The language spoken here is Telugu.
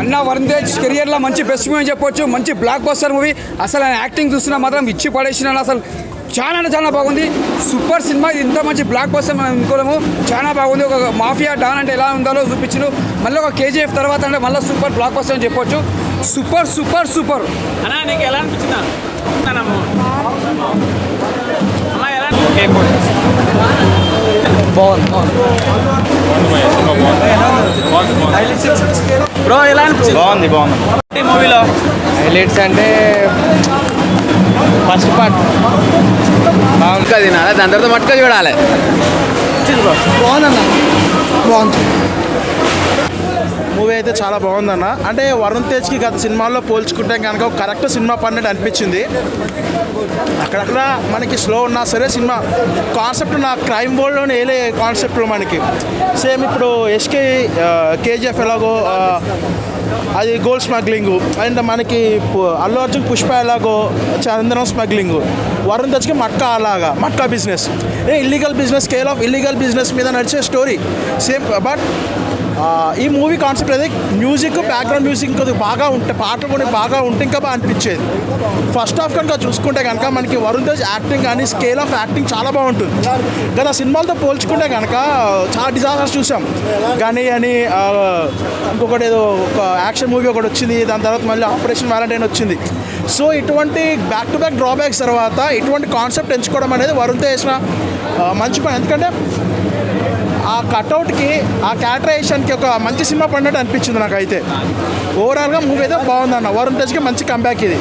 అన్న వరుణ్ తేజ్ కెరియర్లో మంచి బెస్ట్ మూవీ అని చెప్పొచ్చు. మంచి బ్లాక్ బస్టర్ మూవీ. అసలు ఆయన యాక్టింగ్ చూస్తున్నా మాత్రం ఇచ్చి పడేసిన అసలు చాలా బాగుంది. Super cinema. ఇది ఇంత మంచి బ్లాక్ బస్టర్ మనం అనుకోలేము. చాలా బాగుంది. ఒక మాఫియా డాన్ అంటే ఎలా ఉండాలో చూపించిండు. మళ్ళీ ఒక కేజీఎఫ్ తర్వాత అంటే మళ్ళీ సూపర్ బ్లాక్ బస్టర్ అని చెప్పొచ్చు. సూపర్ అన్నా నీకు ఎలా అనిపించిందా? బ్రో ఎలా అనిపించింది? బాగుంది ఈ మూవీలో హైలైట్స్ అంటే ఫస్ట్ పార్ట్ ఇంకా తినాలి, దాని తర్వాత మట్టుగా చూడాలి. బాగుంది మూవీ అయితే చాలా బాగుందన్న. అంటే వరుణ్ తేజ్కి గత సినిమాల్లో పోల్చుకుంటే కనుక ఒక కరెక్ట్ సినిమా పడినట్టు అనిపించింది. అక్కడక్కడ మనకి స్లో ఉన్నా సరే సినిమా కాన్సెప్ట్ నా క్రైమ్ వరల్డ్లోనే వేలే కాన్సెప్ట్లో మనకి సేమ్ ఇప్పుడు కేజీఎఫ్ ఎలాగో అది గోల్డ్ స్మగ్లింగ్, అండ్ మనకి అల్లు అర్జున్ పుష్ప ఎలాగో చందనం స్మగ్లింగ్, వరుణ్ తేజ్కి Matka business, illegal business, scale of illegal business మీద నడిచే స్టోరీ సేమ్. బట్ ఈ మూవీ కాన్సెప్ట్ అయితే మ్యూజిక్, బ్యాక్గ్రౌండ్ మ్యూజిక్ ఇంకా బాగా ఉంటే, పాటలు కూడా బాగా ఉంటే ఇంకా బాగా అనిపించేది. ఫస్ట్ హాఫ్ కనుక చూసుకుంటే కనుక మనకి వరుణ్ తేజ్ యాక్టింగ్ కానీ స్కేల్ ఆఫ్ యాక్టింగ్ చాలా బాగుంటుంది. గత సినిమాలతో పోల్చుకుంటే కనుక చాలా డిజాస్టర్స్ చూసాం. కానీ అని ఇంకొకటి ఏదో ఒక యాక్షన్ మూవీ ఒకటి వచ్చింది, దాని తర్వాత మళ్ళీ ఆపరేషన్ వ్యాలంటైన్ వచ్చింది. సో ఇటువంటి బ్యాక్ టు బ్యాక్ డ్రాబ్యాక్స్ తర్వాత ఇటువంటి కాన్సెప్ట్ ఎంచుకోవడం అనేది వరుణ్ తేజ్ మంచి పని. ఎందుకంటే ఆ కట్అవుట్కి, ఆ క్యారెక్టరైజేషన్కి ఒక మంచి సినిమా పడినట్టు అనిపించింది నాకైతే. ఓవరాల్గా మూవీ అయితే బాగుందన్న. వరుణ్ తేజ్కి మంచి కంబ్యాక్ ఇది.